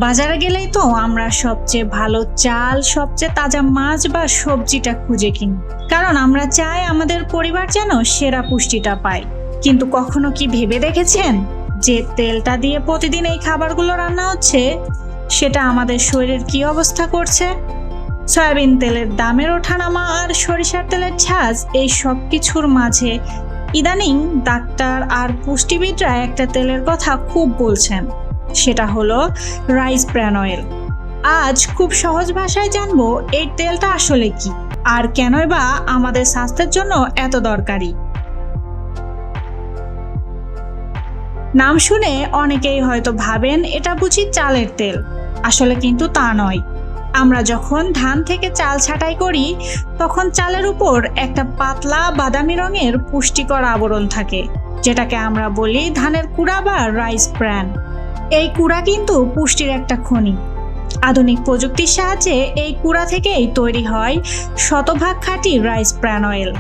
বাজারে গেলেই তো আমরা সবচেয়ে ভালো চাল, সবচেয়ে তাজা মাছ বা সবজিটা খুঁজে কিনি, কারণ আমরা চাই আমাদের পরিবার যেন সেরা পুষ্টিটা পায়। কিন্তু কখনো কি ভেবে দেখেছেন যে তেলটা দিয়ে প্রতিদিন এই খাবারগুলো রান্না হচ্ছে সেটা আমাদের শরীরের কি অবস্থা করছে? সয়াবিন তেলের দামের ওঠানামা আর সরিষার তেলের ঝাঁজ, এই সব কিছুর মাঝে ইদানিং ডাক্তার আর পুষ্টিবিদরা একটা তেলের কথা খুব বলছেন, সেটা হলো রাইস ব্র্যান অয়েল। আজ খুব সহজ ভাষায় জানবো এই তেলটা আসলে কি আর কেনই বা আমাদের স্বাস্থ্যের জন্য এত দরকারি। নাম শুনে অনেকেই হয়তো ভাবেন এটা বুঝি চালের তেল, আসলে কিন্তু তা নয়। আমরা যখন ধান থেকে চাল ছাঁটাই করি তখন চালের উপর একটা পাতলা বাদামি রঙের পুষ্টিকর আবরণ থাকে, যেটাকে আমরা বলি ধানের কুড়া বা রাইস ব্র্যান। এই কুড়া কিন্তু পুষ্টির একটা খনি। আধুনিক প্রযুক্তির সাহায্যে এই কুড়া থেকেই তৈরি হয় শতভাগ খাঁটি রাইস ব্র্যান অয়েল,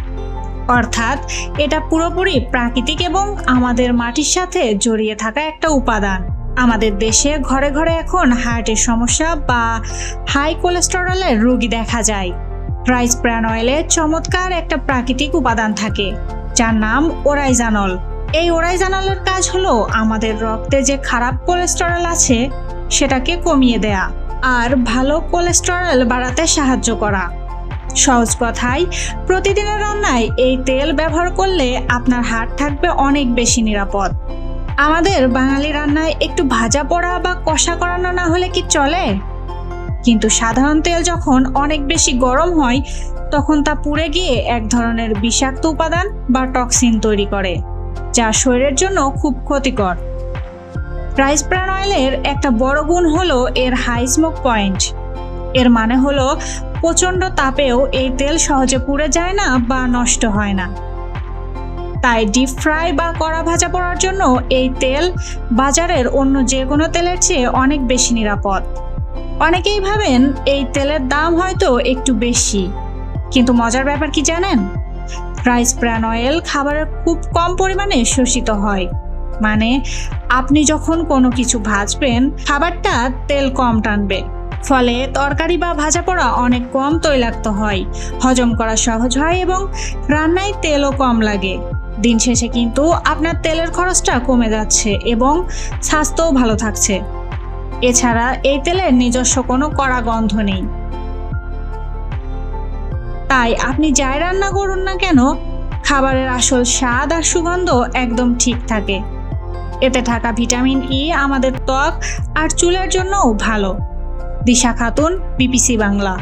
অর্থাৎ এটা পুরোপুরি প্রাকৃতিক এবং আমাদের মাটির সাথে জড়িয়ে থাকা একটা উপাদান। আমাদের দেশে ঘরে ঘরে এখন হার্টের সমস্যা বা হাই কোলেস্টেরলের রোগী দেখা যায়। রাইস ব্র্যান অয়েলে চমৎকার একটা প্রাকৃতিক উপাদান থাকে যার নাম ওরাইজানল। এই ওরাইজানলের কাজ হলো আমাদের রক্তে যে খারাপ কোলেস্টেরল আছে সেটাকে কমিয়ে দেয়া আর ভালো কোলেস্টেরল বাড়াতে সাহায্য করা। সহজ কথায়, প্রতিদিনের রান্নায় এই তেল ব্যবহার করলে আপনার হাড় থাকবে অনেক বেশি নিরাপদ। আমাদের বাঙালি রান্নায় একটু ভাজা পোড়া বা কষা করানো না হলে কি চলে? কিন্তু সাধারণ তেল যখন অনেক বেশি গরম হয় তখন তা পুড়ে গিয়ে এক ধরনের বিষাক্ত উপাদান বা টক্সিন তৈরি করে, যা শরীরের জন্য খুব ক্ষতিকর। রাইস ব্র্যান অয়েলের একটা বড় গুণ হলো এর হাই স্মোক পয়েন্ট। এর মানে হলো প্রচণ্ড তাপেও এই তেল সহজে পুড়ে যায় না বা নষ্ট হয় না। তাই ডিপ ফ্রাই বা কড়া ভাজা পোড়ার জন্য এই তেল বাজারের অন্য যে কোনো তেলের চেয়ে অনেক বেশি নিরাপদ। অনেকেই ভাবেন এই তেলের দাম হয়তো একটু বেশি, কিন্তু মজার ব্যাপার কি জানেন? রাইস ব্র্যান অয়েল খাবারের খুব কম পরিমাণে শোষিত হয়। মানে আপনি যখন কোনো কিছু ভাজবেন খাবারটা তেল কম টানবে, ফলে তরকারি বা ভাজা পোড়া অনেক কম তৈলাক্ত হয়, হজম করা সহজ হয় এবং রান্নায় তেলও কম লাগে। দিন শেষে কিন্তু আপনার তেলের খরচটা কমে যাচ্ছে এবং স্বাস্থ্যও ভালো থাকছে। এছাড়া এই তেলের নিজস্ব কোনো কড়া গন্ধ নেই। তাই আপনি যাই রান্না করুন না কেন, খাবারের আসল স্বাদ আর সুগন্ধ একদম ঠিক থাকে। এতে থাকা ভিটামিন ই আমাদের ত্বক আর চুলের জন্যও ভালো। দিশা খাতুন, বিবিসি বাংলা।